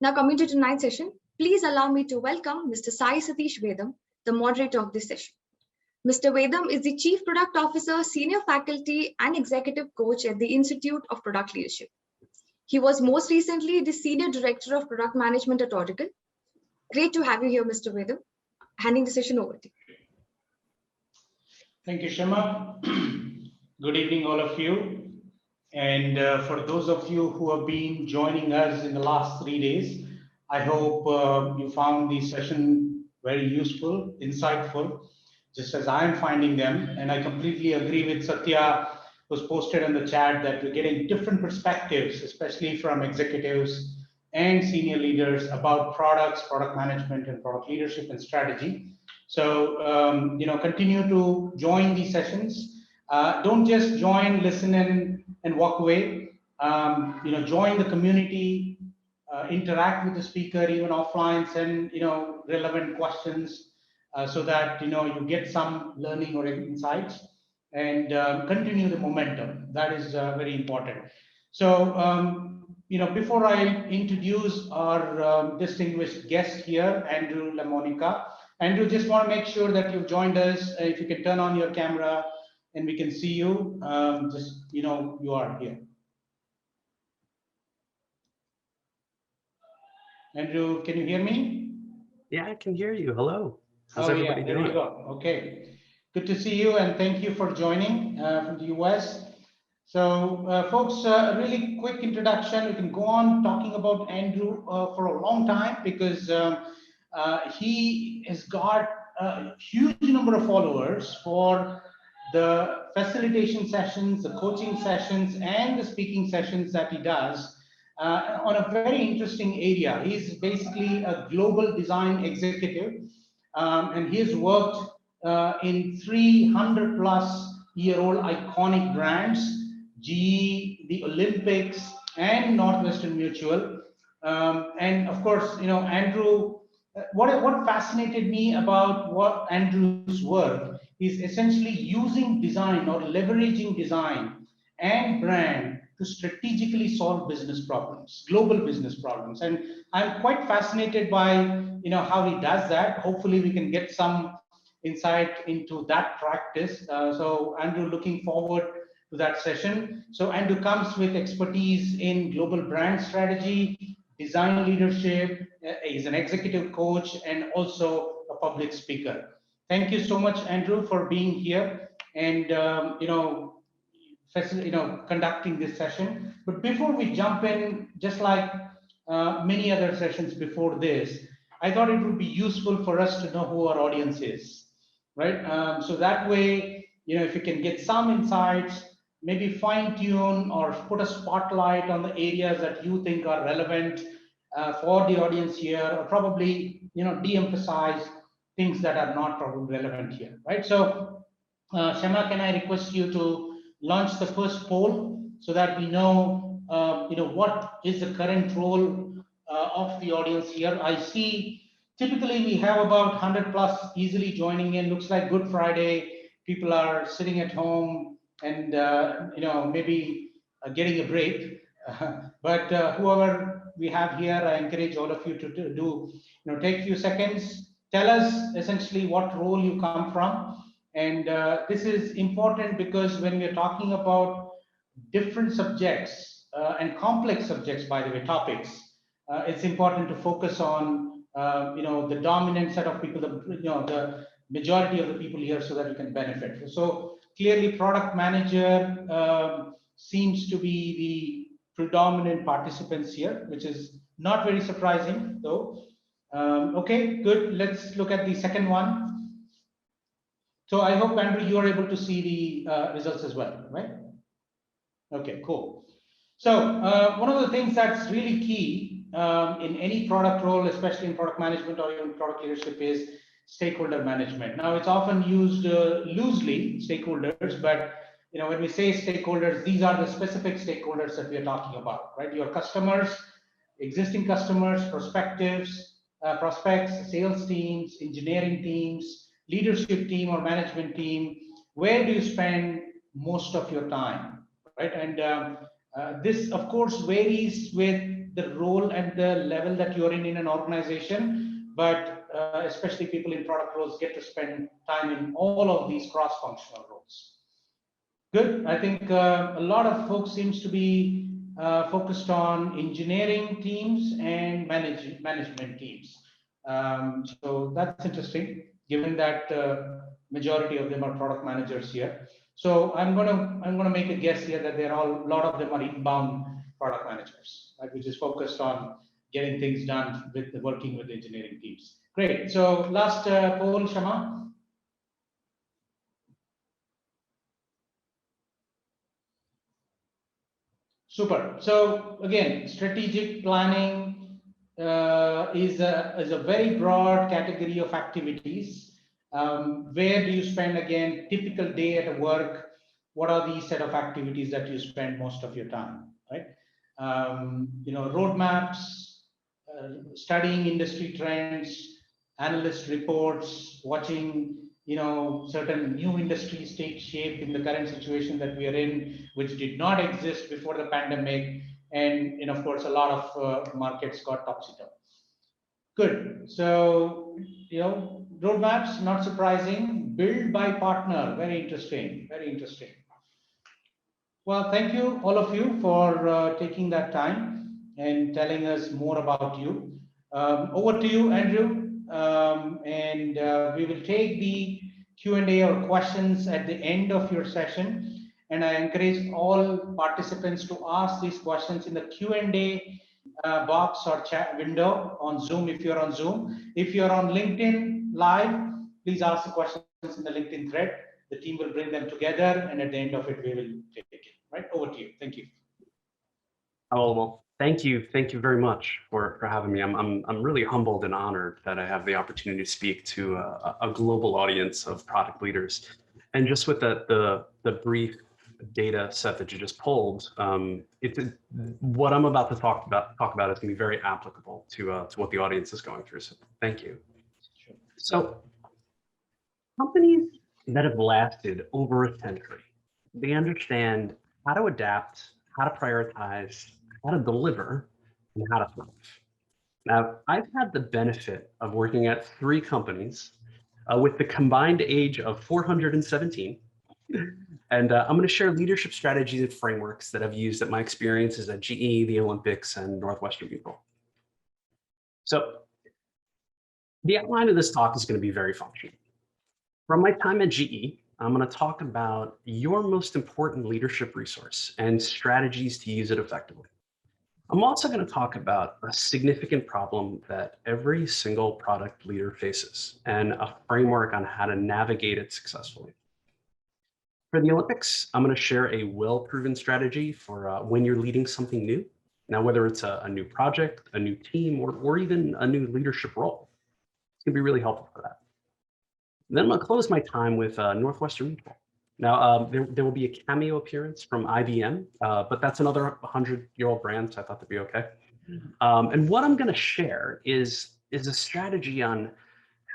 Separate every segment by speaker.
Speaker 1: Now coming to tonight's session, please allow me to welcome Mr. Sai Satish Vedam, the moderator of this session. Mr. Vedam is the Chief Product Officer, Senior Faculty and Executive Coach at the Institute of Product Leadership. He was most recently the Senior Director of Product Management at Oracle. Great to have you here, Mr. Vedam. Handing the session over to you.
Speaker 2: Thank you, Shema. Good evening, all of you. And for those of you who have been joining us in the last 3 days, I hope you found the session very useful, insightful, just as I am finding them. And I completely agree with Satya, who's posted in the chat, that we're getting different perspectives, especially from executives and senior leaders about products, product management, and product leadership and strategy. So, continue to join these sessions. Don't just join, listen in, and walk away. Join the community, interact with the speaker, even offline, send, relevant questions so that, you get some learning or insights, and continue the momentum. That is very important. So, before I introduce our distinguished guest here, Andrew LaMonica. Andrew, just want to make sure that you've joined us. If you can turn on your camera and we can see you, you are here. Andrew, can you hear me?
Speaker 3: Yeah, I can hear you. Hello. How's everybody doing?
Speaker 2: There you go. Okay. Good to see you, and thank you for joining from the US. So, folks, a really quick introduction. We can go on talking about Andrew for a long time because he has got a huge number of followers for the facilitation sessions, the coaching sessions, and the speaking sessions that he does on a very interesting area. He's basically a global design executive, and he has worked in 300-plus-year-old iconic brands, GE, the Olympics, and Northwestern Mutual. And of course, Andrew, what fascinated me about Andrew's work is essentially using design or leveraging design and brand to strategically solve business problems, global business problems. And I'm quite fascinated by how he does that. Hopefully we can get some insight into that practice. So Andrew, looking forward to that session. So Andrew comes with expertise in global brand strategy, design leadership. He's an executive coach and also a public speaker. Thank you so much, Andrew, for being here and conducting this session. But before we jump in, just like many other sessions before this, I thought it would be useful for us to know who our audience is, right? So that way, if you can get some insights, maybe fine tune or put a spotlight on the areas that you think are relevant for the audience here, or probably de-emphasize things that are not probably relevant here, right? So Shema, can I request you to launch the first poll so that we know what is the current role of the audience here. I see typically we have about 100 plus easily joining in. Looks like Good Friday, people are sitting at home and maybe getting a break. But whoever we have here, I encourage all of you to do, take a few seconds, tell us essentially what role you come from. And this is important because when we're talking about different subjects and complex subjects, by the way, topics, it's important to focus on the dominant set of people, the majority of the people here, so that you can benefit. So clearly, product manager seems to be the predominant participants here, which is not very surprising, though. Okay, good. Let's look at the second one. So I hope, Andrew, you are able to see the results as well, right? Okay, cool. So one of the things that's really key in any product role, especially in product management or even product leadership, is stakeholder management. Now, it's often used loosely, stakeholders, but when we say stakeholders, these are the specific stakeholders that we are talking about, right? Your customers, existing customers, prospects, sales teams, engineering teams, leadership team or management team. Where do you spend most of your time, right? And this, of course, varies with the role and the level that you're in an organization, but especially people in product roles get to spend time in all of these cross-functional roles. Good. I think a lot of folks seems to be focused on engineering teams and management teams. So that's interesting, given that majority of them are product managers here. So I'm gonna make a guess here that a lot of them are inbound product managers, right, which is focused on getting things done with working with engineering teams. Great. So last poll, Shama. Super. So again, strategic planning is a very broad category of activities. Where do you spend, again, typical day at work? What are these set of activities that you spend most of your time, right? Roadmaps, studying industry trends, analyst reports, watching certain new industries take shape in the current situation that we are in, which did not exist before the pandemic, and of course a lot of markets got topsy-turvy. Good. So roadmaps, not surprising. Build by partner, very interesting, very interesting. Well, thank you all of you for taking that time and telling us more about you. Over to you, Andrew. And we will take the Q&A or questions at the end of your session. And I encourage all participants to ask these questions in the Q&A box or chat window on Zoom if you're on Zoom. If you're on LinkedIn Live, please ask the questions in the LinkedIn thread. The team will bring them together, and at the end of it, we will take it. Right, over to you. Thank you.
Speaker 3: Oh, well, thank you very much for having me. I'm really humbled and honored that I have the opportunity to speak to a global audience of product leaders. And just with the brief data set that you just pulled, what I'm about to talk about is going to be very applicable to what the audience is going through. So thank you.
Speaker 2: Sure.
Speaker 3: So companies that have lasted over a century, they understand how to adapt, how to prioritize, how to deliver, and how to thrive. Now, I've had the benefit of working at 3 companies with the combined age of 417. And I'm going to share leadership strategies and frameworks that I've used at my experiences at GE, the Olympics, and Northwestern Mutual. So the outline of this talk is going to be very functional. From my time at GE, I'm going to talk about your most important leadership resource and strategies to use it effectively. I'm also going to talk about a significant problem that every single product leader faces and a framework on how to navigate it successfully. For the Olympics, I'm going to share a well-proven strategy for when you're leading something new. Now, whether it's a new project, a new team, or even a new leadership role, it's going to be really helpful for that. And then I'm going to close my time with Northwestern Mutual. Now, there will be a cameo appearance from IBM, but that's another 100-year-old brand, so I thought that'd be okay. And what I'm going to share is a strategy on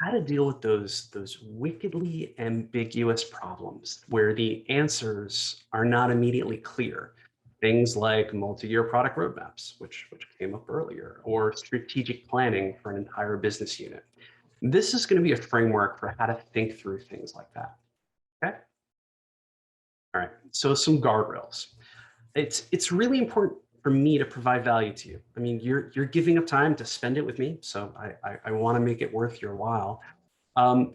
Speaker 3: how to deal with those wickedly ambiguous problems where the answers are not immediately clear. Things like multi-year product roadmaps, which came up earlier, or strategic planning for an entire business unit. This is going to be a framework for how to think through things like that. Okay. All right. So some guardrails. It's really important for me to provide value to you. I mean, you're giving up time to spend it with me, so I want to make it worth your while.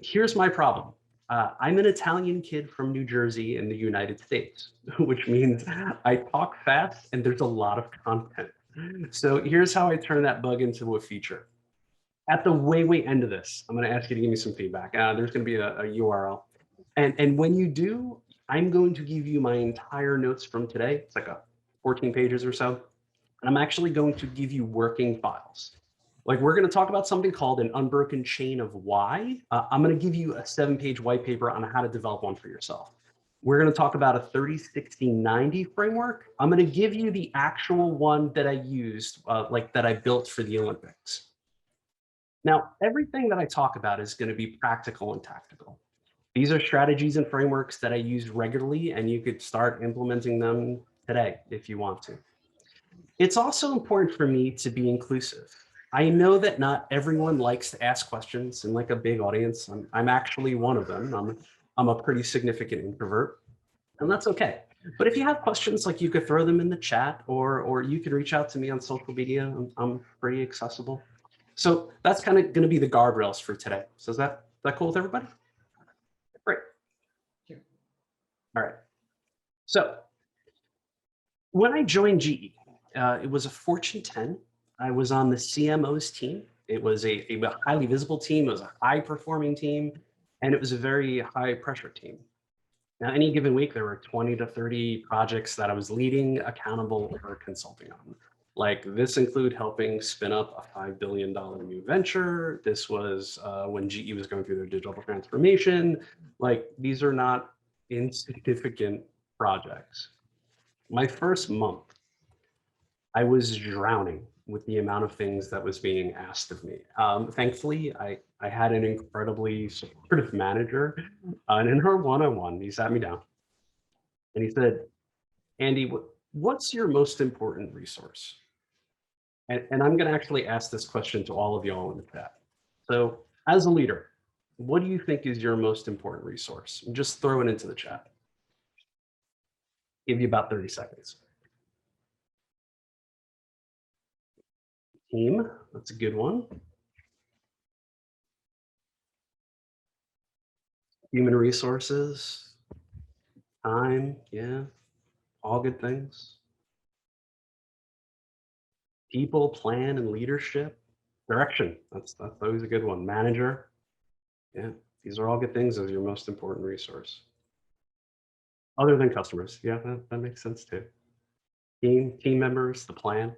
Speaker 3: Here's my problem. I'm an Italian kid from New Jersey in the United States, which means I talk fast and there's a lot of content. So here's how I turn that bug into a feature. At the way end of this, I'm going to ask you to give me some feedback. There's going to be a URL. And when you do, I'm going to give you my entire notes from today. It's like 14 pages or so. And I'm actually going to give you working files. Like, we're going to talk about something called an unbroken chain of why. I'm going to give you a 7-page white paper on how to develop one for yourself. We're going to talk about a 30-60-90 framework. I'm going to give you the actual one that I used, that I built for the Olympics. Now, everything that I talk about is going to be practical and tactical. These are strategies and frameworks that I use regularly, and you could start implementing them today if you want to. It's also important for me to be inclusive. I know that not everyone likes to ask questions in like a big audience. I'm actually one of them. I'm a pretty significant introvert, and that's okay. But if you have questions, like you could throw them in the chat, or you can reach out to me on social media. I'm pretty accessible. So that's kind of going to be the guardrails for today. So is that cool with everybody? Great. All right. So when I joined GE, it was a Fortune 10. I was on the CMO's team. It was a highly visible team. It was a high performing team, and it was a very high pressure team. Now, any given week, there were 20 to 30 projects that I was leading, accountable, or consulting on. Like this include helping spin up a $5 billion new venture. This was when GE was going through their digital transformation. Like these are not insignificant projects. My first month, I was drowning with the amount of things that was being asked of me. Thankfully, I had an incredibly supportive manager, and in her one-on-one, he sat me down and he said, Andy, what's your most important resource? And I'm gonna actually ask this question to all of y'all in the chat. So as a leader, what do you think is your most important resource? And just throw it into the chat. Give you about 30 seconds. Team, that's a good one. Human resources, time, yeah, all good things. People, plan, and leadership. Direction, that's always a good one. Manager, yeah, these are all good things as your most important resource. Other than customers, yeah, that makes sense too. Team members, the plan.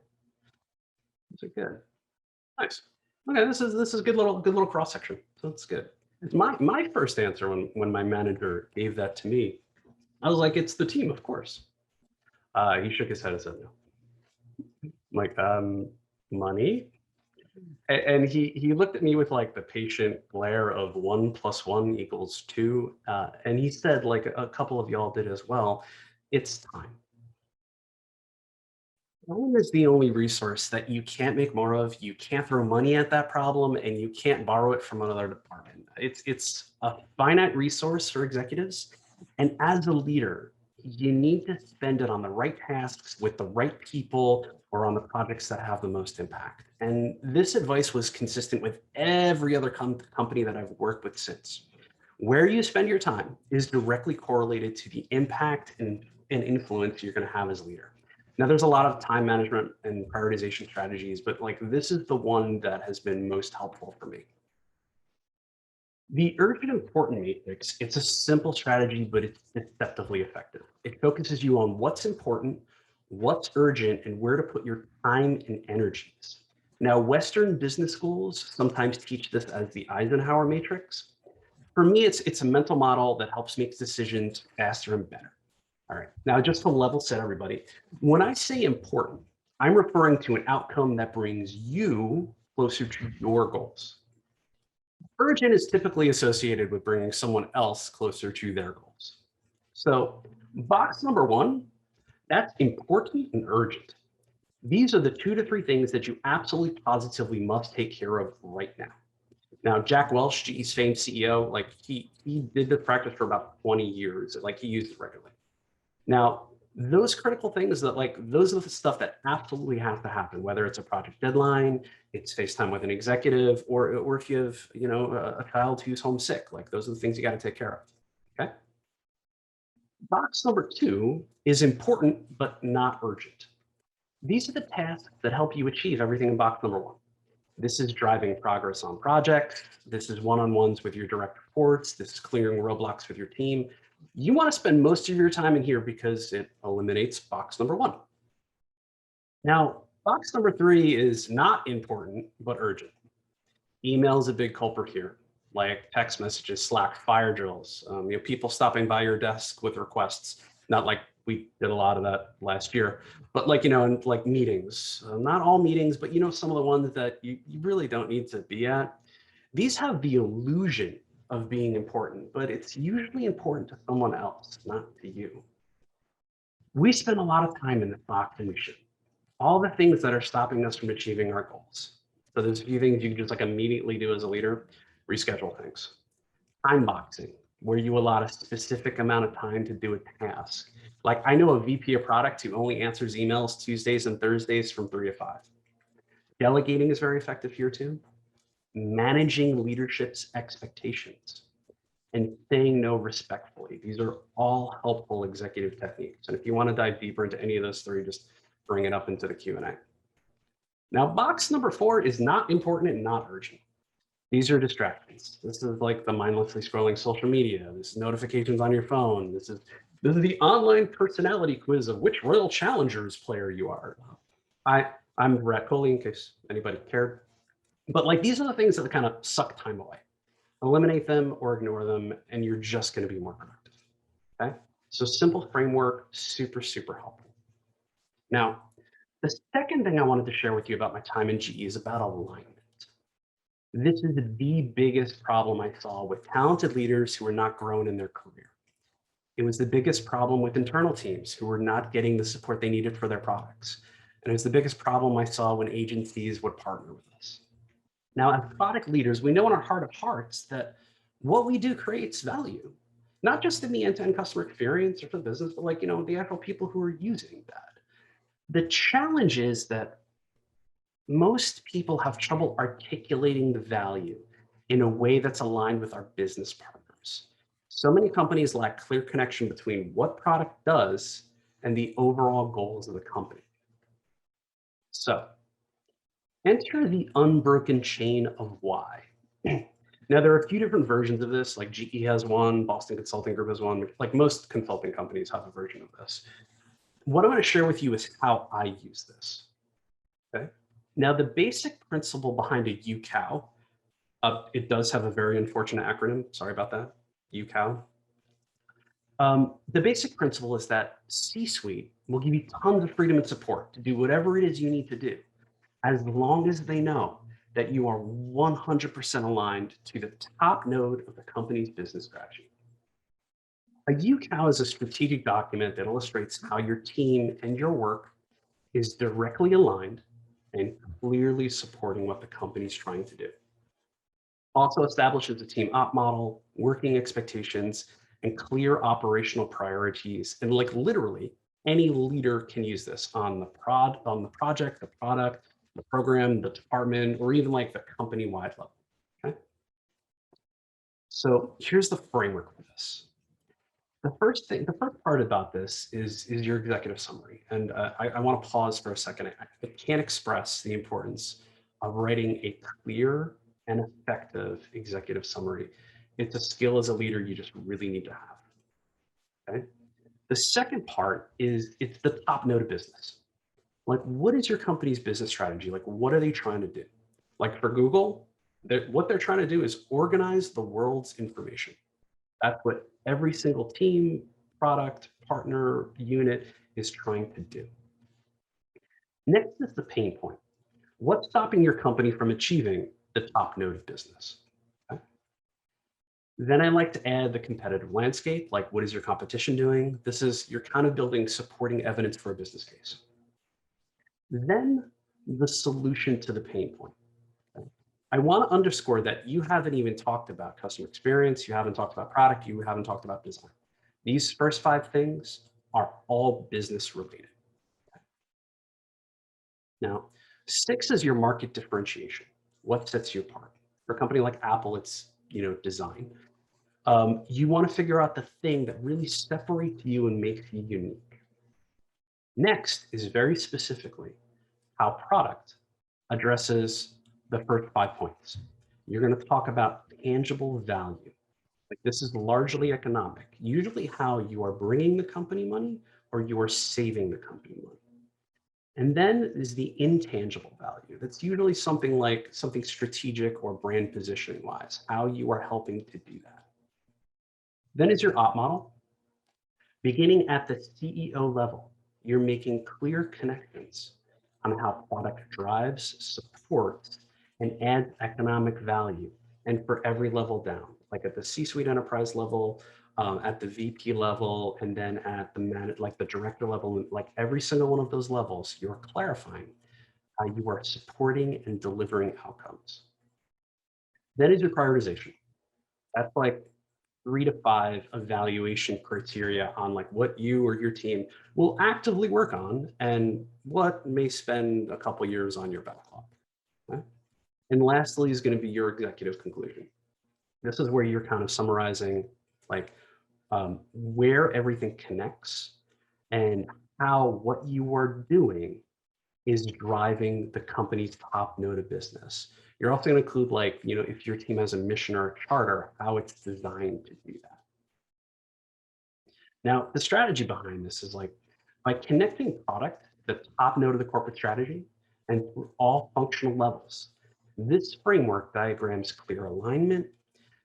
Speaker 3: These are good. Nice. Okay, this is good little cross section. So that's good. My first answer when my manager gave that to me, I was like, it's the team, of course. He shook his head and said no. I'm like, money? And he looked at me with like the patient glare of 1 + 1 = 2. And he said, like a couple of y'all did as well, it's time. Time is the only resource that you can't make more of. You can't throw money at that problem, and you can't borrow it from another department. It's a finite resource for executives. And as a leader, you need to spend it on the right tasks with the right people or on the projects that have the most impact. And this advice was consistent with every other company that I've worked with since. Where you spend your time is directly correlated to the impact and influence you're going to have as a leader. Now, there's a lot of time management and prioritization strategies, but like this is the one that has been most helpful for me. The urgent important matrix, it's a simple strategy, but it's deceptively effective. It focuses you on what's important, what's urgent, and where to put your time and energies. Now, Western business schools sometimes teach this as the Eisenhower matrix. For me, it's a mental model that helps make decisions faster and better. All right, now just to level set everybody, when I say important, I'm referring to an outcome that brings you closer to your goals. Urgent is typically associated with bringing someone else closer to their goals. So box number 1, that's important and urgent. These are the 2 to 3 things that you absolutely positively must take care of right now. Now, Jack Welch, GE's famed CEO, like he did this practice for about 20 years. Like he used it regularly. Now, those critical things that those are the stuff that absolutely has to happen, whether it's a project deadline, it's FaceTime with an executive, or if you have, a child who's homesick, like those are the things you got to take care of. Okay. Box number 2 is important, but not urgent. These are the tasks that help you achieve everything in box number 1. This is driving progress on projects. This is one-on-ones with your direct reports. This is clearing roadblocks with your team. You want to spend most of your time in here because it eliminates box number 1. Now, box number 3 is not important, but urgent. Email is a big culprit here, like text messages, Slack, fire drills, people stopping by your desk with requests. Not like we did a lot of that last year, but and like meetings, not all meetings, but some of the ones that you really don't need to be at. These have the illusion of being important, but it's usually important to someone else, not to you. We spend a lot of time in the box, and we should. all the things that are stopping us from achieving our goals. So there's a few things you can just like immediately do as a leader. Reschedule things. Time boxing, where you allot a specific amount of time to do a task. Like I know a VP of product who only answers emails Tuesdays and Thursdays from 3 to 5. Delegating is very effective here too. Managing leadership's expectations and saying no respectfully. These are all helpful executive techniques. And if you want to dive deeper into any of those three, just bring it up into the Q&A. Now, box number 4 is not important and not urgent. These are distractions. This is like the mindlessly scrolling social media. This is notifications on your phone. This is the online personality quiz of which Royal Challengers player you are. I'm Brett Coley, in case anybody cared. But like these are the things that kind of suck time away. Eliminate them or ignore them, and you're just going to be more productive. Okay. So simple framework, super, super helpful. Now, the second thing I wanted to share with you about my time in GE is about alignment. This is the biggest problem I saw with talented leaders who were not growing in their career. It was the biggest problem with internal teams who were not getting the support they needed for their products. And it was the biggest problem I saw when agencies would partner with us. Now, as product leaders, we know in our heart of hearts that what we do creates value, not just in the end-to-end customer experience or for the business, but like, the actual people who are using that. The challenge is that most people have trouble articulating the value in a way that's aligned with our business partners. So many companies lack clear connection between what product does and the overall goals of the company. So, enter the unbroken chain of why. Now, there are a few different versions of this, like GE has one, Boston Consulting Group has one, like most consulting companies have a version of this. What I'm going to share with you is how I use this. Okay. Now, the basic principle behind a UCOW, it does have a very unfortunate acronym. Sorry about that, UCOW. The basic principle is that C-suite will give you tons of freedom and support to do whatever it is you need to do, as long as they know that you are 100% aligned to the top node of the company's business strategy. A UCOW is a strategic document that illustrates how your team and your work is directly aligned and clearly supporting what the company's trying to do. Also establishes a team op model, working expectations, and clear operational priorities. And like literally, any leader can use this on the project, the product, the program, the department, or even like the company-wide level. Okay. So here's the framework for this. The first part about this is your executive summary. And I want to pause for a second. I can't express the importance of writing a clear and effective executive summary. It's a skill as a leader you just really need to have. Okay. The second part is it's the top node of business. Like, what is your company's business strategy? Like, what are they trying to do? Like for Google, what they're trying to do is organize the world's information. That's what every single team, product, partner, unit is trying to do. Next is the pain point. What's stopping your company from achieving the top node of business? Okay. Then I like to add the competitive landscape, like what is your competition doing? You're kind of building supporting evidence for a business case. Then the solution to the pain point. Okay. I want to underscore that you haven't even talked about customer experience, you haven't talked about product, you haven't talked about design. These first 5 things are all business related. Okay. Now, 6 is your market differentiation. What sets you apart? For a company like Apple, it's design. You want to figure out the thing that really separates you and makes you unique. Next is very specifically how product addresses the first 5 points. You're going to talk about tangible value. Like this is largely economic, usually how you are bringing the company money or you are saving the company money. And then is the intangible value. That's usually something strategic or brand positioning wise, how you are helping to do that. Then is your op model. Beginning at the CEO level, you're making clear connections on how product drives, supports, and adds economic value. And for every level down, like at the C-suite enterprise level, at the VP level, and then at the director level, like every single one of those levels, you're clarifying how you are supporting and delivering outcomes. Then is your prioritization. That's like 3 to 5 evaluation criteria on like what you or your team will actively work on and what may spend a couple years on your backlog. Okay? And lastly is going to be your executive conclusion. This is where you're kind of summarizing like where everything connects and how what you are doing is driving the company's top note of business. You're also going to include like, you know, if your team has a mission or a charter, how it's designed to do that. Now, the strategy behind this is like by connecting product, the top note of the corporate strategy, and through all functional levels. This framework diagrams clear alignment,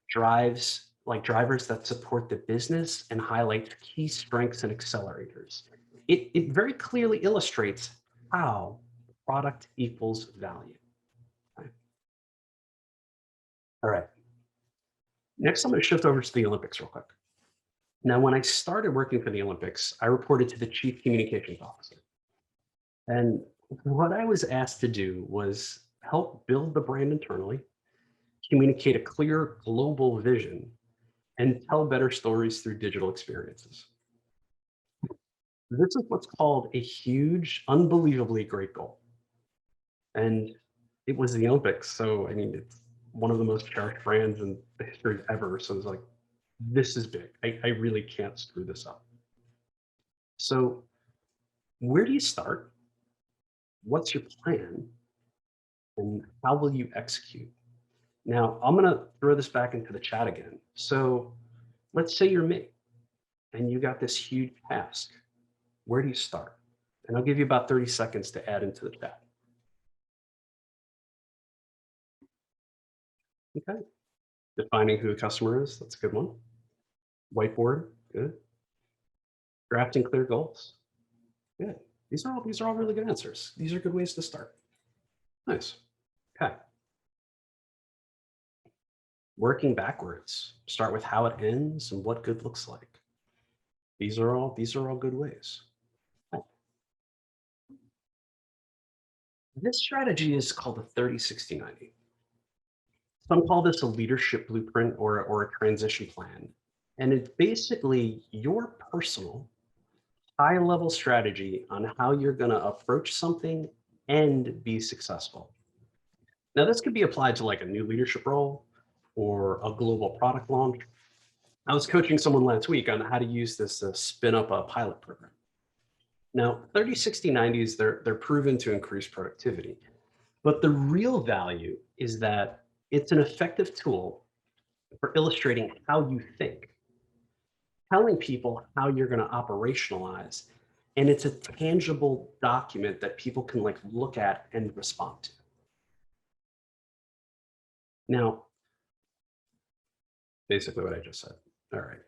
Speaker 3: drives like drivers that support the business, and highlights key strengths and accelerators. It very clearly illustrates how product equals value. Okay. All right. Next, I'm going to shift over to the Olympics real quick. Now, when I started working for the Olympics, I reported to the chief communications officer. And what I was asked to do was help build the brand internally, communicate a clear global vision, and tell better stories through digital experiences. This is what's called a huge, unbelievably great goal. And it was the Olympics. So, I mean, it's one of the most cherished brands in the history ever. So it's like, this is big. I really can't screw this up. So where do you start? What's your plan? And how will you execute? Now, I'm going to throw this back into the chat again. So let's say you're me and you got this huge task. Where do you start? And I'll give you about 30 seconds to add into the chat. Okay. Defining who the customer is, that's a good one. Whiteboard, good. Drafting clear goals, good. These are all really good answers. These are good ways to start. Nice. Okay. Working backwards. Start with how it ends and what good looks like. These are all good ways. Okay. This strategy is called the 30-60-90. Some call this a leadership blueprint or a transition plan. And it's basically your personal high-level strategy on how you're going to approach something and be successful. Now, this could be applied to like a new leadership role or a global product launch. I was coaching someone last week on how to use this to spin up a pilot program. Now, 30-60-90s, they're proven to increase productivity, but the real value is that it's an effective tool for illustrating how you think, telling people how you're going to operationalize, and it's a tangible document that people can like look at and respond to. Now, basically what I just said. All right.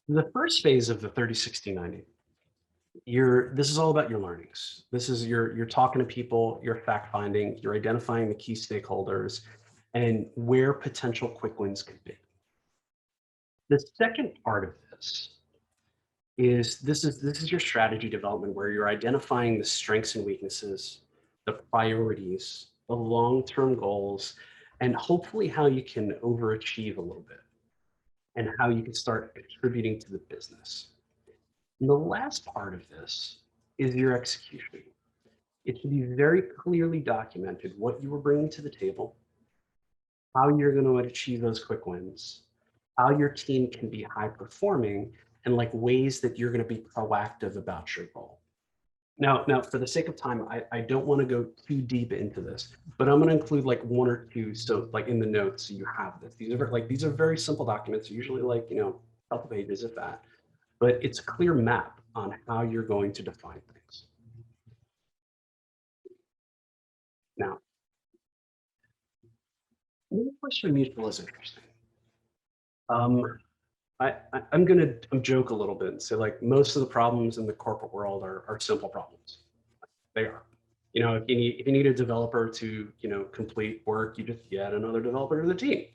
Speaker 3: The first phase of the 30-60-90, this is all about your learnings. This is you're talking to people, you're fact finding, you're identifying the key stakeholders and where potential quick wins could be. The second part of this is your strategy development, where you're identifying the strengths and weaknesses, the priorities, the long-term goals, and hopefully how you can overachieve a little bit and how you can start contributing to the business. And the last part of this is your execution. It should be very clearly documented what you were bringing to the table, how you're going to achieve those quick wins, how your team can be high performing, and like ways that you're going to be proactive about your goal. Now, for the sake of time, I don't want to go too deep into this, but I'm going to include like one or two, so like in the notes, so you have this. These are very simple documents, usually like, you know, a couple pages if that, but it's a clear map on how you're going to define things. Now, Northwestern Mutual is interesting. I'm gonna joke a little bit and say like most of the problems in the corporate world are simple problems. They are. You know, if you need a developer to, you know, complete work, you just get another developer to the team.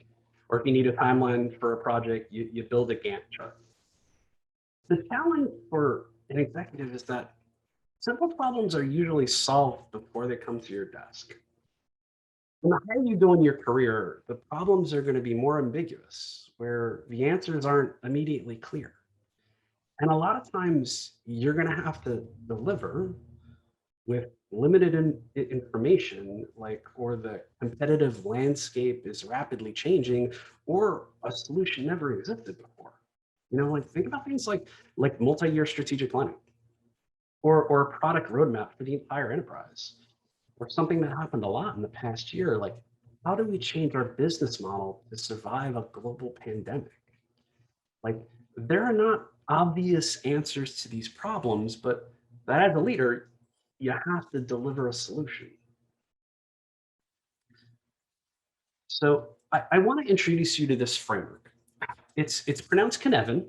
Speaker 3: Or if you need a timeline for a project, you build a Gantt chart. The challenge for an executive is that simple problems are usually solved before they come to your desk. And the higher you go in your career, the problems are going to be more ambiguous, where the answers aren't immediately clear. And a lot of times you're going to have to deliver with limited information, like, or the competitive landscape is rapidly changing, or a solution never existed before. Like think about things like multi-year strategic planning, or a product roadmap for the entire enterprise, or something that happened a lot in the past year, like how do we change our business model to survive a global pandemic? Like there are not obvious answers to these problems, but that as a leader, you have to deliver a solution. So I want to introduce you to this framework. It's pronounced Cynefin,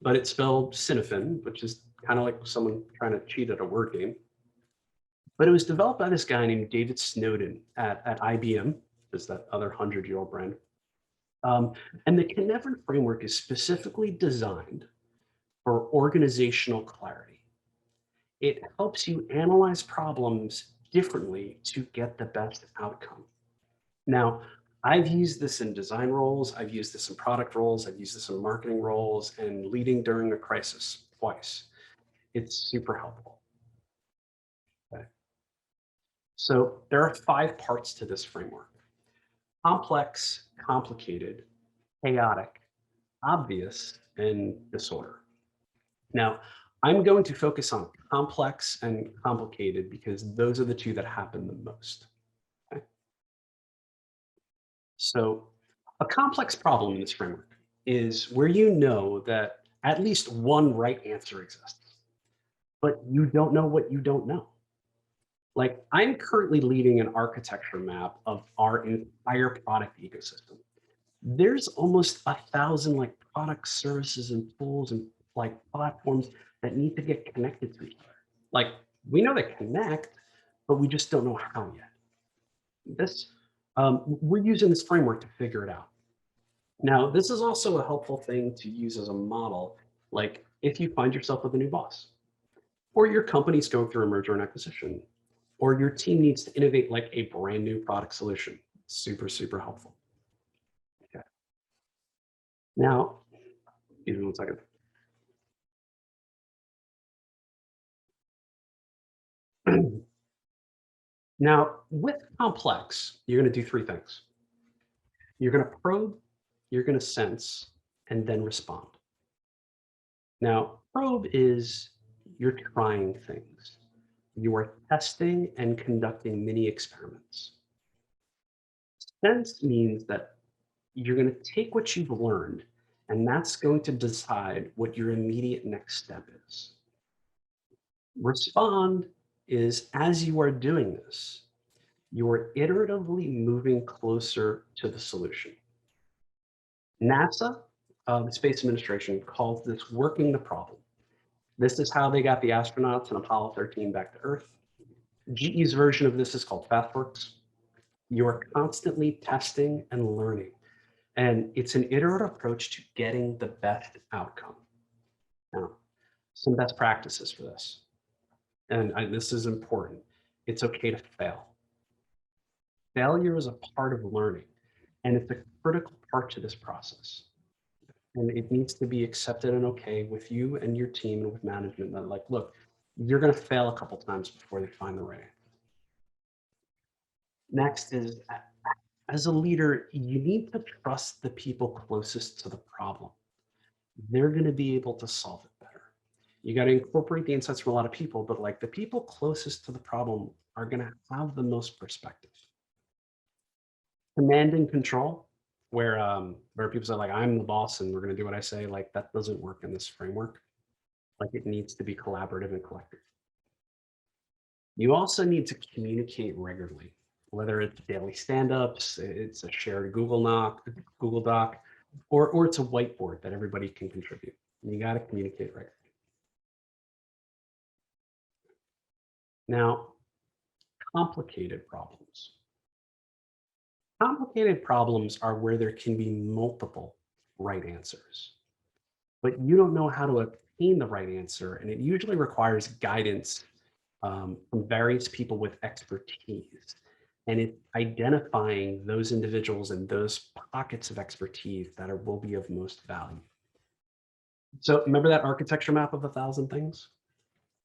Speaker 3: but it's spelled Cynefin, which is kind of like someone trying to cheat at a word game. But it was developed by this guy named David Snowden at IBM, is that other 100-year-old brand. And the Cynefin framework is specifically designed for organizational clarity. It helps you analyze problems differently to get the best outcome. Now, I've used this in design roles, I've used this in product roles, I've used this in marketing roles, and leading during a crisis twice. It's super helpful. Okay. So there are 5 parts to this framework: complex, complicated, chaotic, obvious, and disorder. Now, I'm going to focus on complex and complicated because those are the 2 that happen the most. Okay? So a complex problem in this framework is where you know that at least one right answer exists, but you don't know what you don't know. Like I'm currently leading an architecture map of our entire product ecosystem. There's almost 1,000 like products, services, and tools and like platforms that need to get connected to each other. Like we know they connect, but we just don't know how yet. We're using this framework to figure it out. Now, this is also a helpful thing to use as a model, like if you find yourself with a new boss, or your company's going through a merger and acquisition, or your team needs to innovate like a brand new product solution. Super, super helpful. Okay. Now, give me 1 second. Now, with complex, you're going to do 3 things. You're going to probe, you're going to sense, and then respond. Now, probe is you're trying things. You are testing and conducting mini experiments. Sense means that you're going to take what you've learned, and that's going to decide what your immediate next step is. Respond is as you are doing this, you are iteratively moving closer to the solution. NASA, the Space Administration, calls this working the problem. This is how they got the astronauts in Apollo 13 back to Earth. GE's version of this is called FastWorks. You are constantly testing and learning, and it's an iterative approach to getting the best outcome. Now, some best practices for this, and this is important. It's okay to fail. Failure is a part of learning, and it's a critical part to this process. And it needs to be accepted and okay with you and your team and with management that like, look, you're going to fail a couple times before they find the right answer. Next is, as a leader, you need to trust the people closest to the problem. They're going to be able to solve it better. You got to incorporate the insights from a lot of people, but like the people closest to the problem are going to have the most perspective. Command and control, where people say like, I'm the boss and we're going to do what I say, like that doesn't work in this framework. Like it needs to be collaborative and collective. You also need to communicate regularly, whether it's daily stand-ups, it's a shared Google Doc, or it's a whiteboard that everybody can contribute. You got to communicate regularly. Now, complicated problems. Complicated problems are where there can be multiple right answers, but you don't know how to obtain the right answer, and it usually requires guidance from various people with expertise. And it's identifying those individuals and those pockets of expertise that will be of most value. So remember that architecture map of 1,000 things?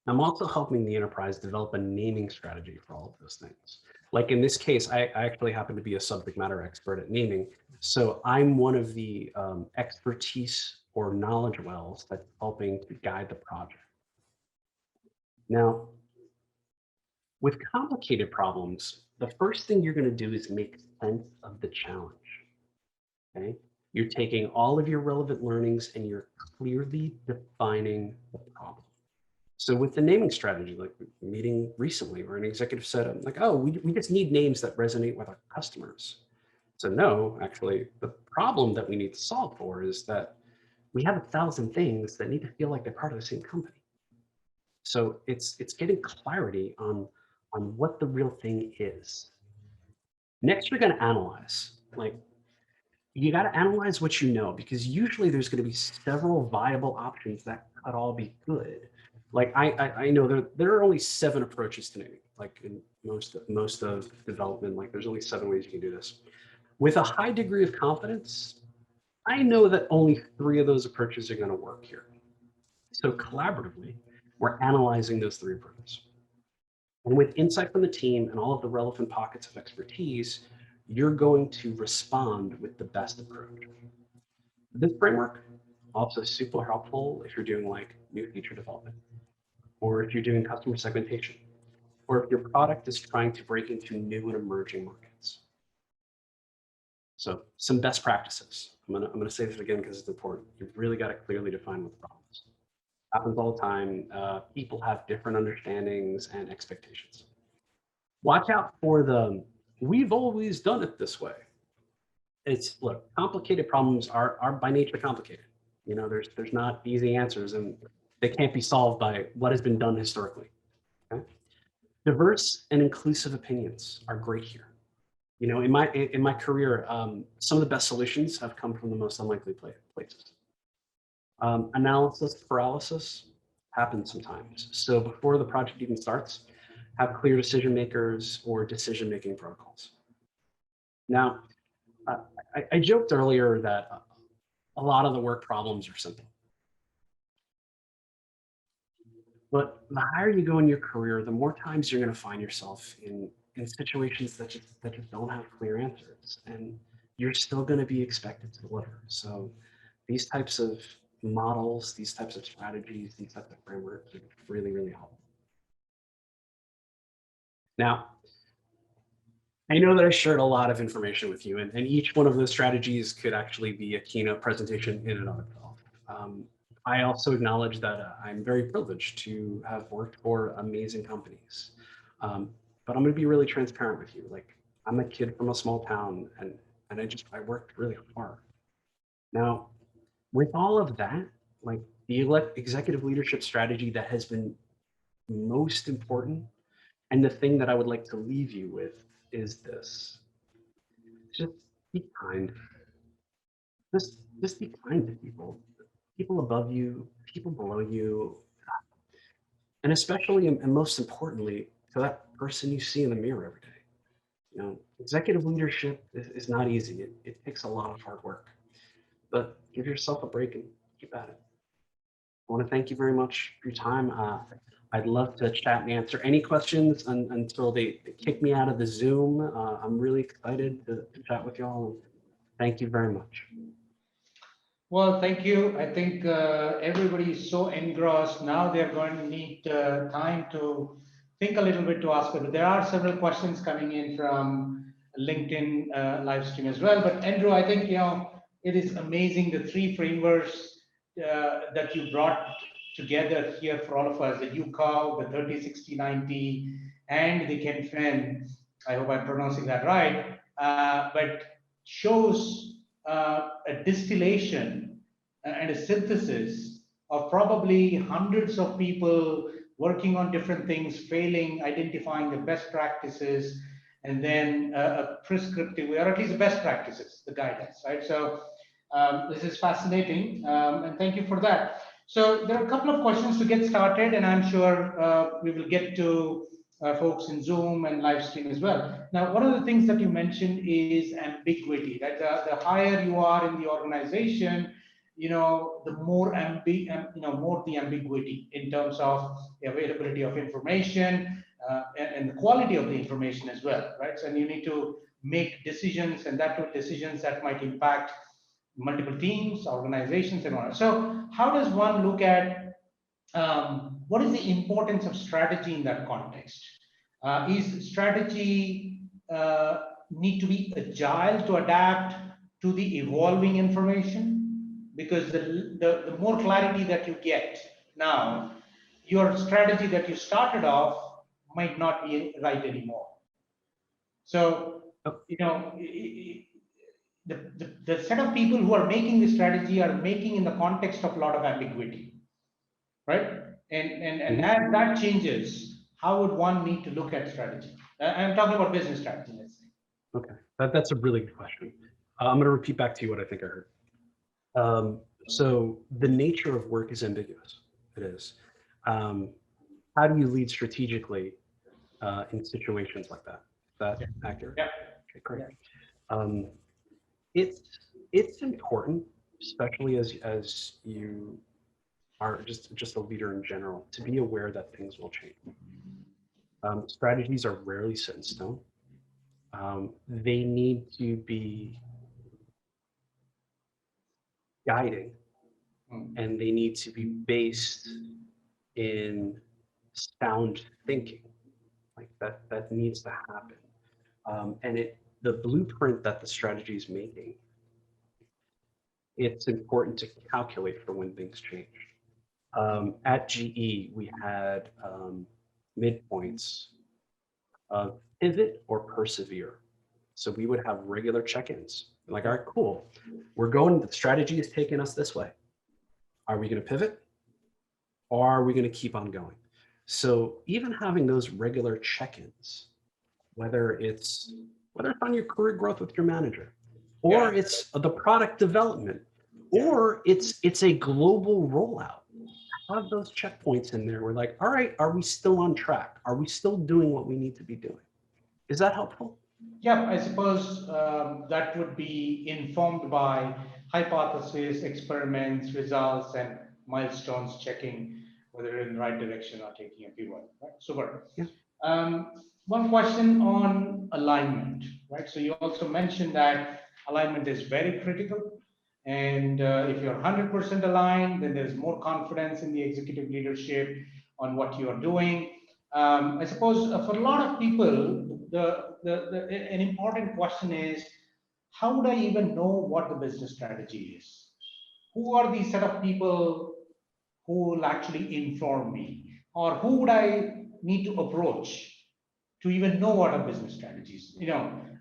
Speaker 3: I'm also helping the enterprise develop a naming strategy for all of those things. Like in this case, I actually happen to be a subject matter expert at naming. So I'm one of the expertise or knowledge wells that's helping to guide the project. Now, with complicated problems, the first thing you're going to do is make sense of the challenge. Okay? You're taking all of your relevant learnings and you're clearly defining the problem. So with the naming strategy, like meeting recently where an executive said, like, oh, we just need names that resonate with our customers. So no, actually, the problem that we need to solve for is that we have 1,000 things that need to feel like they're part of the same company. So it's getting clarity on what the real thing is. Next, you're going to analyze. Like, you got to analyze what you know, because usually there's going to be several viable options that could all be good. Like I know there are only 7 approaches to naming. Like in most of development, like there's only 7 ways you can do this. With a high degree of confidence, I know that only 3 of those approaches are going to work here. So collaboratively, we're analyzing those 3 approaches. And with insight from the team and all of the relevant pockets of expertise, you're going to respond with the best approach. This framework also super helpful if you're doing like new feature development, or if you're doing customer segmentation, or if your product is trying to break into new and emerging markets. So some best practices. I'm gonna say this again because it's important. You've really got to clearly define what the problem is. Happens all the time. People have different understandings and expectations. Watch out for the "we've always done it this way." It's look, complicated problems are by nature complicated. You know, there's not easy answers, and they can't be solved by what has been done historically. Okay? Diverse and inclusive opinions are great here. You know, in my career, some of the best solutions have come from the most unlikely places. Analysis paralysis happens sometimes. So before the project even starts, have clear decision makers or decision-making protocols. Now, I joked earlier that a lot of the work problems are simple. But the higher you go in your career, the more times you're going to find yourself in situations that just don't have clear answers, and you're still going to be expected to deliver. So these types of models, these types of strategies, these types of frameworks are really, really helpful. Now, I know that I shared a lot of information with you, and each one of those strategies could actually be a keynote presentation in and of itself. I also acknowledge that I'm very privileged to have worked for amazing companies. But I'm going to be really transparent with you. Like, I'm a kid from a small town, and I worked really hard. Now, with all of that, like the executive leadership strategy that has been most important, and the thing that I would like to leave you with is this: just be kind. Just be kind to people above you, people below you, and especially and most importantly, to that person you see in the mirror every day. You know, executive leadership is not easy. It takes a lot of hard work, but give yourself a break and keep at it. I want to thank you very much for your time. I'd love to chat and answer any questions until they kick me out of the Zoom. I'm really excited to chat with y'all. Thank you very much.
Speaker 2: Well, thank you. I think everybody is so engrossed now. They're going to need time to think a little bit to ask it. There are several questions coming in from LinkedIn live stream as well. But Andrew, I think it is amazing the 3 frameworks that you brought together here for all of us: the UCOW, the 30, 60, 90, and the KenFen. I hope I'm pronouncing that right. But shows a distillation and a synthesis of probably hundreds of people working on different things, failing, identifying the best practices, and then a prescriptive way, or at least the best practices, the guidance, right? So this is fascinating, and thank you for that. So there are a couple of questions to get started, and I'm sure we will get to folks in Zoom and live stream as well. Now, one of the things that you mentioned is ambiguity, right? The higher you are in the organization, the more more the ambiguity in terms of the availability of information and the quality of the information as well, right? So, and you need to make decisions, and that are decisions that might impact multiple teams, organizations, and all that. So, how does one look at what is the importance of strategy in that context? Is strategy need to be agile to adapt to the evolving information? Because the more clarity that you get now, your strategy that you started off might not be right anymore. So, the set of people who are making the strategy are making in the context of a lot of ambiguity, right? And as that changes, how would one need to look at strategy? I'm talking about business strategy, let's say.
Speaker 3: Okay, that's a really good question. I'm going to repeat back to you what I think I heard. So the nature of work is ambiguous. It is. How do you lead strategically in situations like that? Is that accurate?
Speaker 2: Yeah.
Speaker 3: Okay, great. It's important, especially as you are just a leader in general, to be aware that things will change. Strategies are rarely set in stone. They need to be guiding, and they need to be based in sound thinking. Like that needs to happen. And the blueprint that the strategy is making, it's important to calculate for when things change. At GE, we had midpoints of pivot or persevere. So we would have regular check-ins. Like, all right, cool. The strategy is taking us this way. Are we going to pivot? Or are we going to keep on going? So even having those regular check-ins, whether it's on your career growth with your manager, or it's the product development, or it's a global rollout, have those checkpoints in there. We're like, all right, are we still on track? Are we still doing what we need to be doing? Is that helpful?
Speaker 2: Yeah, I suppose that would be informed by hypothesis, experiments, results, and milestones, checking whether you're in the right direction or taking a pivot. Right? Super.
Speaker 3: Yeah.
Speaker 2: One question on alignment, right? So you also mentioned that alignment is very critical. And if you're 100% aligned, then there's more confidence in the executive leadership on what you're doing. I suppose for a lot of people, an important question is, how would I even know what the business strategy is? Who are these set of people who will actually inform me? Or who would I need to approach to even know what are business strategies?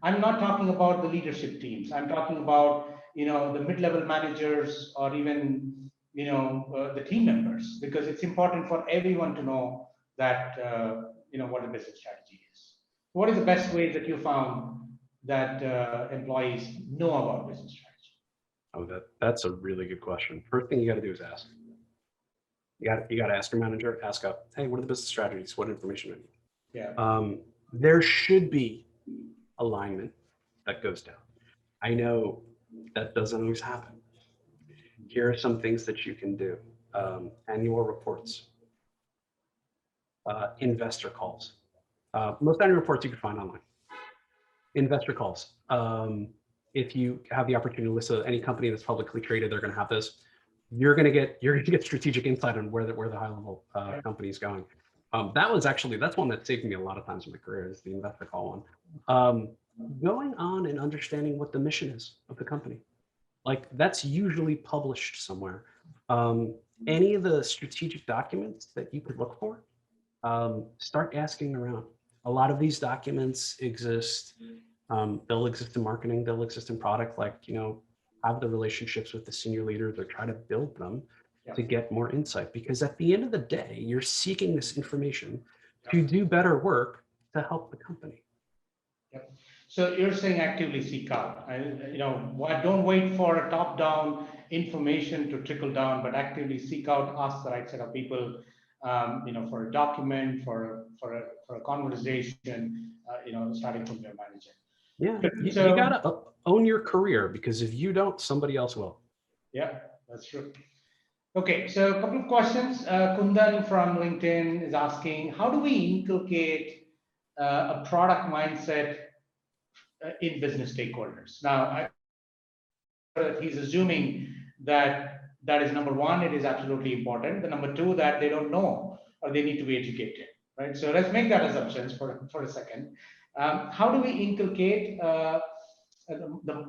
Speaker 2: I'm not talking about the leadership teams. I'm talking about, the mid-level managers, or even, the team members, because it's important for everyone to know that, what a business strategy is. What is the best way that you found that employees know about business strategy?
Speaker 3: Oh, that's a really good question. First thing you got to do is ask. You got to ask your manager, ask up, hey, what are the business strategies? What information do you need?
Speaker 2: Yeah.
Speaker 3: There should be alignment that goes down. I know that doesn't always happen. Here are some things that you can do. Annual reports, investor calls. Most annual reports you can find online. Investor calls. If you have the opportunity to listen to any company that's publicly traded, they're going to have this. You're going to get strategic insight on where the high level company is going. That's one that saved me a lot of times in my career, is the investor call one. Going on and understanding what the mission is of the company. Like, that's usually published somewhere. Any of the strategic documents that you could look for, start asking around. A lot of these documents exist. They'll exist in marketing, they'll exist in product, have the relationships with the senior leaders or try to build them to get more insight. Because at the end of the day, you're seeking this information to do better work to help the company.
Speaker 2: Yep. So you're saying actively seek out. Don't wait for a top-down information to trickle down, but actively seek out, ask the right set of people, for a document, for a conversation, starting from your manager.
Speaker 3: Yeah, you
Speaker 2: So,
Speaker 3: gotta own your career, because if you don't, somebody else will.
Speaker 2: yeah, that's true. Okay, so a couple of questions. Kundan from LinkedIn is asking, how do we inculcate a product mindset in business stakeholders? Now, he's assuming that that is number one, it is absolutely important. The number two, that they don't know or they need to be educated, right? So let's make that assumptions for a second. How do we inculcate the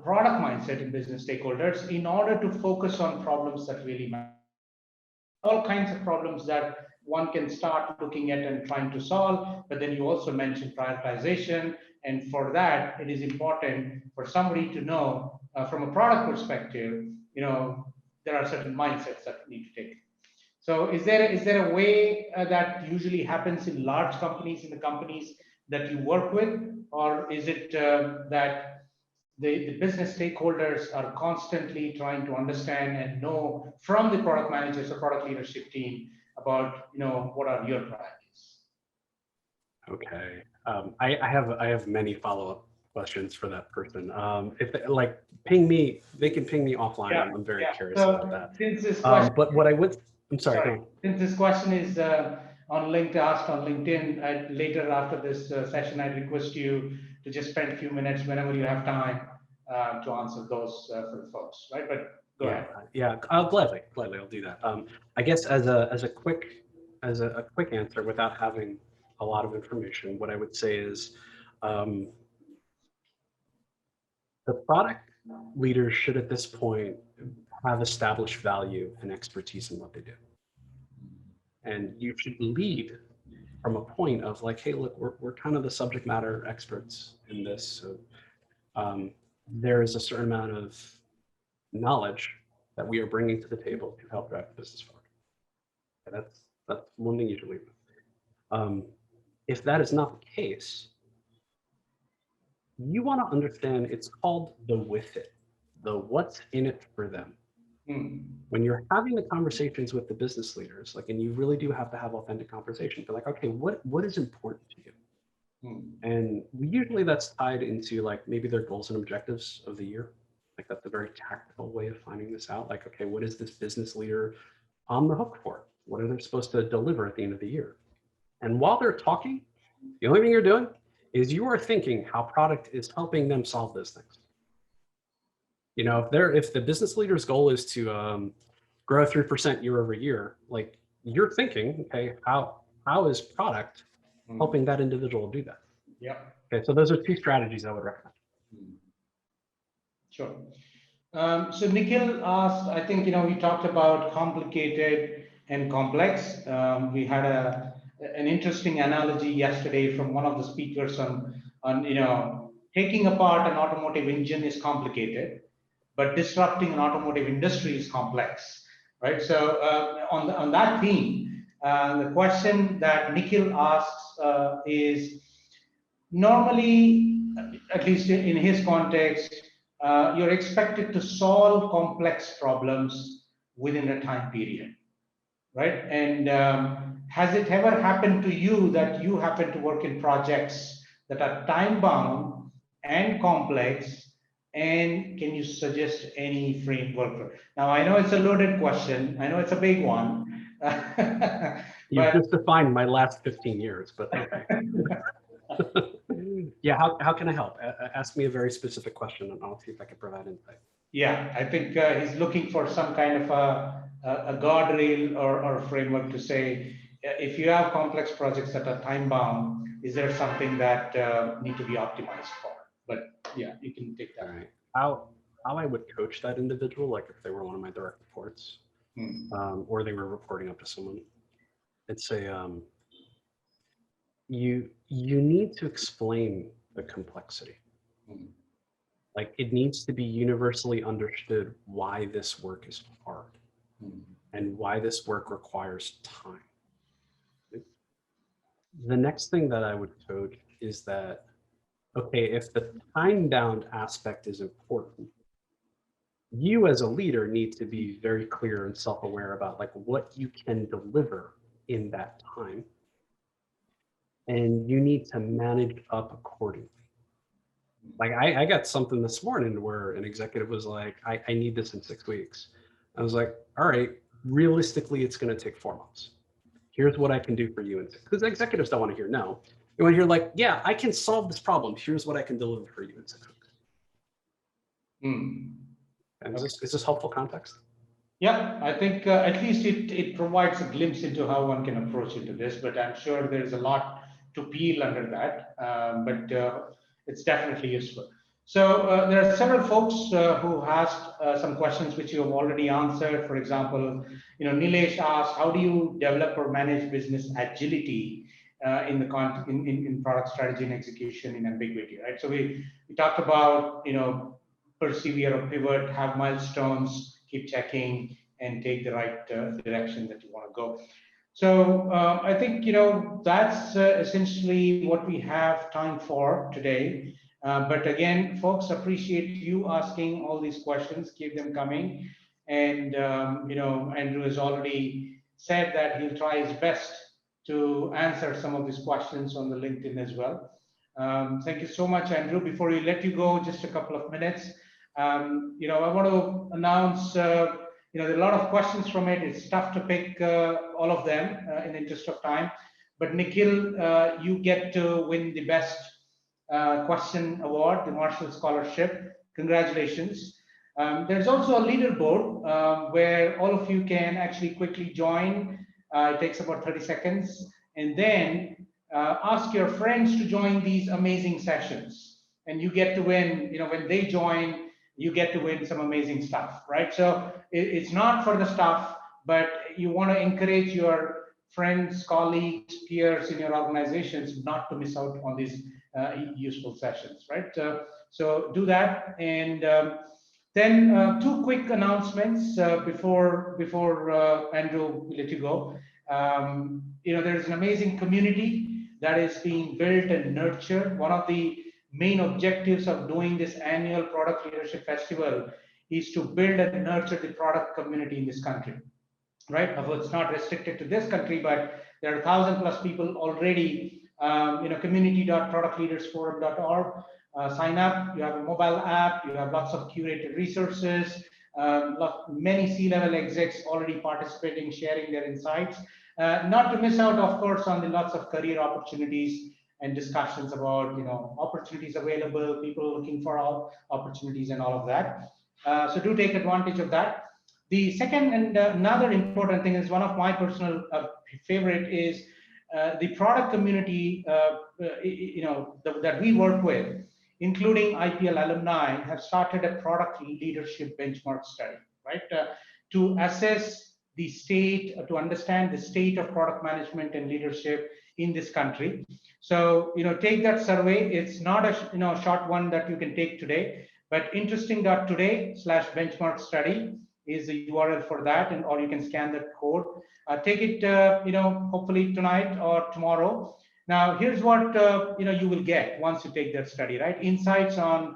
Speaker 2: product mindset in business stakeholders in order to focus on problems that really matter? All kinds of problems that one can start looking at and trying to solve, but then you also mentioned prioritization, and for that it is important for somebody to know from a product perspective, there are certain mindsets that need to take. So is there a way that usually happens in large companies, in the companies that you work with, or is it that the business stakeholders are constantly trying to understand and know from the product managers or product leadership team about, what are your priorities?
Speaker 3: Okay, I have many follow-up questions for that person. If they, ping me, they can ping me offline.
Speaker 2: Yeah,
Speaker 3: I'm very curious
Speaker 2: so
Speaker 3: about that.
Speaker 2: Since this question,
Speaker 3: but what I would, I'm sorry, go on.
Speaker 2: Since this question is on LinkedIn, asked on LinkedIn, later after this session, I request you to just spend a few minutes whenever you have time to answer those for the folks, right? But go ahead.
Speaker 3: Yeah, I'll gladly I'll do that. I guess as a quick answer without having a lot of information, what I would say is the product leaders should at this point have established value and expertise in what they do. And you should lead from a point of like, hey, look, we're kind of the subject matter experts in this. So there is a certain amount of knowledge that we are bringing to the table to help drive the business forward. And that's one thing you should lead with. If that is not the case, you want to understand, it's called the with it, the what's in it for them. When you're having the conversations with the business leaders, and you really do have to have authentic conversations. They're like, okay, what is important to you? And usually that's tied into maybe their goals and objectives of the year. That's a very tactical way of finding this out. Okay, what is this business leader on the hook for? What are they supposed to deliver at the end of the year? And while they're talking, the only thing you're doing is you are thinking how product is helping them solve those things. If the business leader's goal is to grow 3% year over year, you're thinking, okay, how is product helping that individual do that?
Speaker 2: Yeah.
Speaker 3: Okay, so those are two strategies I would recommend.
Speaker 2: Sure. So Nikhil asked, I think, we talked about complicated and complex. We had an interesting analogy yesterday from one of the speakers on taking apart an automotive engine is complicated, but disrupting an automotive industry is complex, right? So on that theme, the question that Nikhil asks is, normally, at least in his context, you're expected to solve complex problems within a time period, right? And has it ever happened to you that you happen to work in projects that are time bound and complex? And can you suggest any framework? Now, I know it's a loaded question. I know it's a big one.
Speaker 3: You've just defined my last 15 years, but okay. Yeah, how can I help? Ask me a very specific question and I'll see if I can provide insight.
Speaker 2: Yeah, I think he's looking for some kind of a guardrail or framework to say, if you have complex projects that are time bound, is there something that need to be optimized for? But yeah, you can take that.
Speaker 3: All right. How I would coach that individual, if they were one of my direct reports, or they were reporting up to someone, I'd say, you need to explain the complexity. It needs to be universally understood why this work is hard and why this work requires time. The next thing that I would coach is that okay, if the time-bound aspect is important, you as a leader need to be very clear and self-aware about like what you can deliver in that time. And you need to manage up accordingly. Like I got something this morning where an executive was like, I need this in 6 weeks. I was like, all right, realistically, it's going to take 4 months. Here's what I can do for you. Because executives don't want to hear no. They want to hear like, yeah, I can solve this problem. Here's what I can deliver for you in 6 weeks. And is this helpful context?
Speaker 2: Yeah, I think at least it provides a glimpse into how one can approach into this, but I'm sure there's a lot to peel under that, but it's definitely useful. So there are several folks who asked some questions which you have already answered. For example, Nilesh asked, how do you develop or manage business agility in product strategy and execution in ambiguity, right? So we talked about, persevere or pivot, have milestones, keep checking, and take the right direction that you want to go. So I think that's essentially what we have time for today. But again, folks, appreciate you asking all these questions. Keep them coming. And Andrew has already said that he'll try his best to answer some of these questions on the LinkedIn as well. Thank you so much, Andrew. Before we let you go, just a couple of minutes. I want to announce, there are a lot of questions from it. It's tough to pick all of them in the interest of time. But Nikhil, you get to win the best question award, the Marshall Scholarship. Congratulations. There's also a leaderboard where all of you can actually quickly join. It takes about 30 seconds. And then ask your friends to join these amazing sessions. And you get to win, when they join, you get to win some amazing stuff, right? So it's not for the stuff, but you want to encourage your friends, colleagues, peers in your organizations not to miss out on these useful sessions, right? So do that. And then 2 quick announcements before Andrew will let you go. There's an amazing community that is being built and nurtured. One of the main objectives of doing this annual Product Leadership Festival is to build and nurture the product community in this country, right? It's not restricted to this country, but there are 1,000+ people already. Community.productleadersforum.org. Sign up. You have a mobile app. You have lots of curated resources. Many C-level execs already participating, sharing their insights. Not to miss out, of course, on the lots of career opportunities and discussions about opportunities available, people looking for opportunities and all of that. So do take advantage of that. The second and another important thing is one of my personal favorite is the product community that we work with, including IPL alumni, have started a product leadership benchmark study, right? To assess the state, to understand the state of product management and leadership in this country. So, take that survey. It's not a short one that you can take today, but interesting.today/benchmark study is the URL for that, or you can scan that code. Take it, hopefully tonight or tomorrow. Now, here's what you will get once you take that study, right? Insights on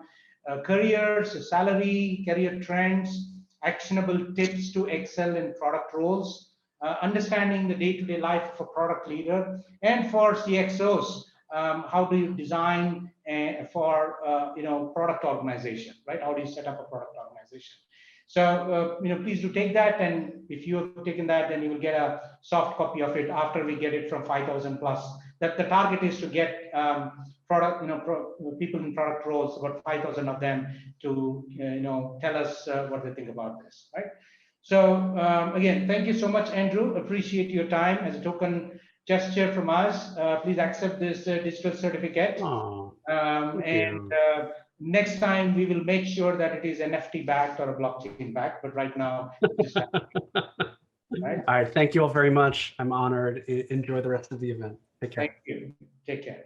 Speaker 2: careers, salary, career trends, actionable tips to excel in product roles, understanding the day-to-day life of a product leader, and for CXOs, how do you design for product organization, right? How do you set up a product organization? So please do take that, and if you have taken that, then you will get a soft copy of it after we get it from 5,000+. That the target is to get people in product roles, about 5,000 of them, to tell us what they think about this, right? So again, thank you so much, Andrew. Appreciate your time. As a token gesture from us, please accept this digital certificate. Next time we will make sure that it is NFT backed or a blockchain backed, but right now, just right?
Speaker 3: All right. Thank you all very much. I'm honored. Enjoy the rest of the event. Take care.
Speaker 2: Thank you. Take care.